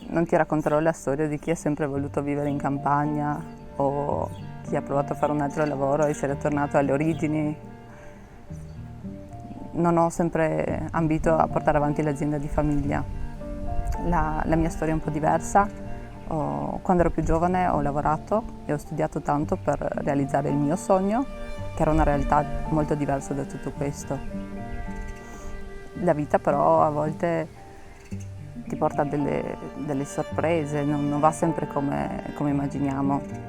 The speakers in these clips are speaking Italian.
Non ti racconterò la storia di chi ha sempre voluto vivere in campagna o chi ha provato a fare un altro lavoro e si era tornato alle origini. Non ho sempre ambito a portare avanti l'azienda di famiglia. La mia storia è un po' diversa. Quando ero più giovane ho lavorato e ho studiato tanto per realizzare il mio sogno, che era una realtà molto diversa da tutto questo. La vita però a volte ti porta delle sorprese, non va sempre come immaginiamo.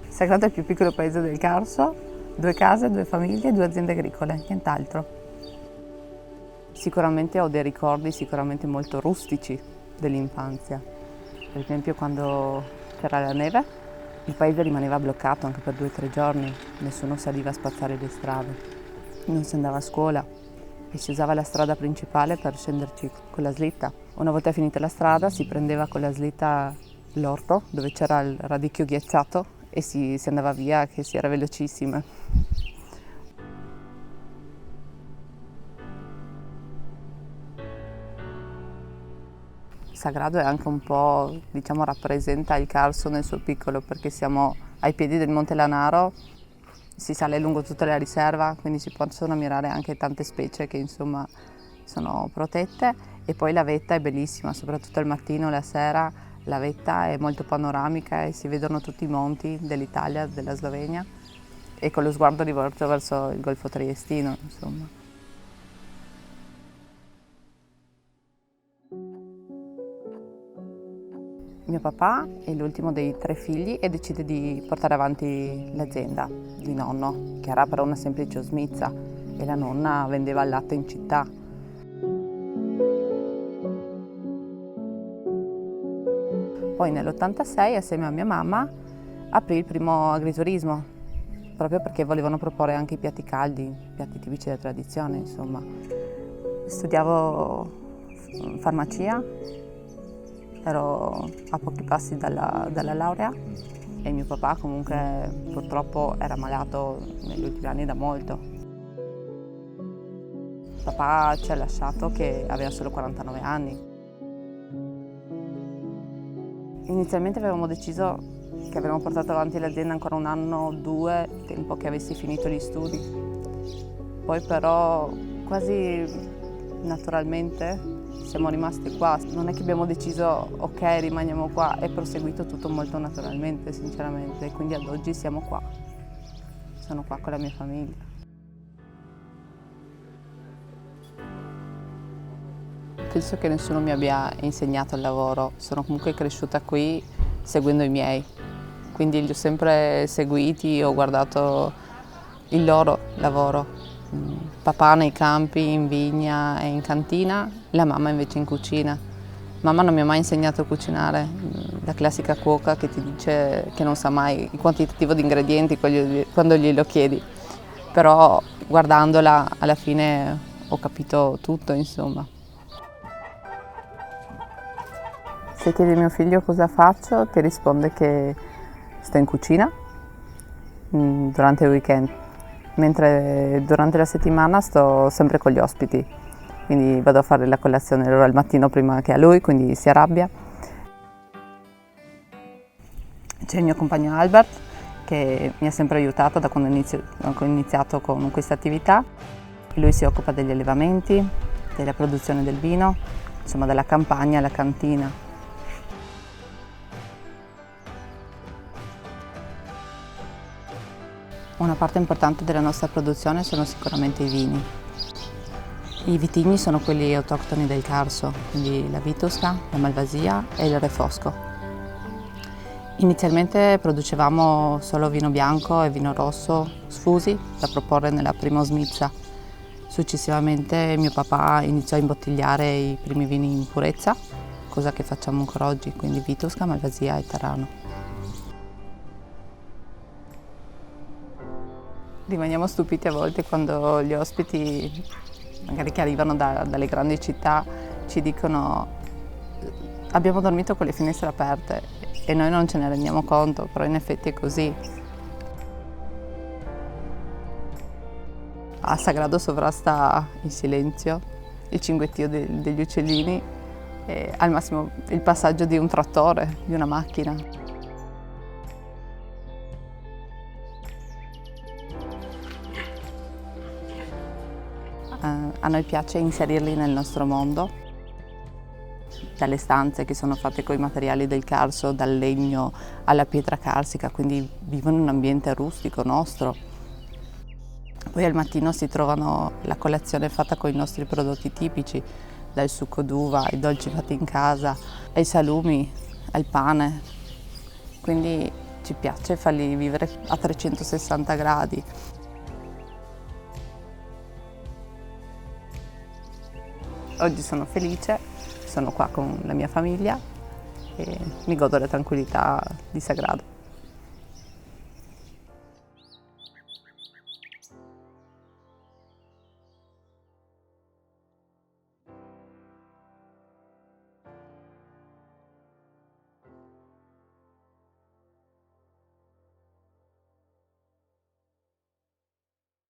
Sagrato è il più piccolo paese del Carso, 2 case, 2 famiglie, 2 aziende agricole, nient'altro. Sicuramente ho dei ricordi sicuramente molto rustici dell'infanzia. Per esempio quando c'era la neve, il paese rimaneva bloccato anche per 2 o 3 giorni, nessuno saliva a spazzare le strade, non si andava a scuola e si usava la strada principale per scenderci con la slitta. Una volta finita la strada si prendeva con la slitta l'orto dove c'era il radicchio ghiacciato e si andava via che si era velocissime. Sagrado è anche un po', diciamo, rappresenta il Carso nel suo piccolo, perché siamo ai piedi del Monte Lanaro, si sale lungo tutta la riserva, quindi si possono ammirare anche tante specie che insomma sono protette, e poi la vetta è bellissima, soprattutto al mattino, la sera, la vetta è molto panoramica e si vedono tutti i monti dell'Italia, della Slovenia, e con lo sguardo rivolto verso il Golfo Triestino, insomma. Mio papà è l'ultimo dei 3 figli e decide di portare avanti l'azienda di nonno, che era però una semplice osmizza, e la nonna vendeva il latte in città. Poi nell'86, assieme a mia mamma, aprì il primo agriturismo, proprio perché volevano proporre anche i piatti caldi, piatti tipici della tradizione, insomma. Studiavo farmacia, ero a pochi passi dalla laurea e mio papà comunque purtroppo era malato negli ultimi anni da molto. Papà ci ha lasciato che aveva solo 49 anni. Inizialmente avevamo deciso che avremmo portato avanti l'azienda ancora 1 anno o 2, tempo che avessi finito gli studi. Poi però quasi naturalmente siamo rimasti qua. Non è che abbiamo deciso ok, rimaniamo qua, è proseguito tutto molto naturalmente, sinceramente, e quindi ad oggi siamo qua. Sono qua con la mia famiglia. Penso che nessuno mi abbia insegnato il lavoro, sono comunque cresciuta qui seguendo i miei, quindi li ho sempre seguiti, ho guardato il loro lavoro. Papà nei campi, in vigna e in cantina, la mamma invece in cucina. Mamma non mi ha mai insegnato a cucinare, la classica cuoca che ti dice che non sa mai il quantitativo di ingredienti quando glielo chiedi, però guardandola alla fine ho capito tutto, insomma. Se chiedi a mio figlio cosa faccio, ti risponde che sto in cucina durante il weekend, mentre durante la settimana sto sempre con gli ospiti, quindi vado a fare la colazione loro al mattino prima che a lui, quindi si arrabbia. C'è il mio compagno Albert, che mi ha sempre aiutato da quando ho iniziato con questa attività. Lui si occupa degli allevamenti, della produzione del vino, insomma dalla campagna alla cantina. Una parte importante della nostra produzione sono sicuramente i vini. I vitigni sono quelli autoctoni del Carso, quindi la Vitosca, la Malvasia e il Refosco. Inizialmente producevamo solo vino bianco e vino rosso sfusi da proporre nella prima osmizza. Successivamente mio papà iniziò a imbottigliare i primi vini in purezza, cosa che facciamo ancora oggi, quindi Vitosca, Malvasia e Terrano. Rimaniamo stupiti a volte quando gli ospiti, magari che arrivano dalle grandi città, ci dicono Abbiamo dormito con le finestre aperte e noi non ce ne rendiamo conto, però in effetti è così. A Sagrado sovrasta il silenzio, il cinguettio degli uccellini e al massimo il passaggio di un trattore, di una macchina. A noi piace inserirli nel nostro mondo, dalle stanze che sono fatte con i materiali del Carso, dal legno alla pietra carsica, quindi vivono in un ambiente rustico nostro. Poi al mattino si trovano la colazione fatta con i nostri prodotti tipici, dal succo d'uva ai dolci fatti in casa, ai salumi, al pane. Quindi ci piace farli vivere a 360 gradi. Oggi sono felice, sono qua con la mia famiglia e mi godo la tranquillità di Sagrado.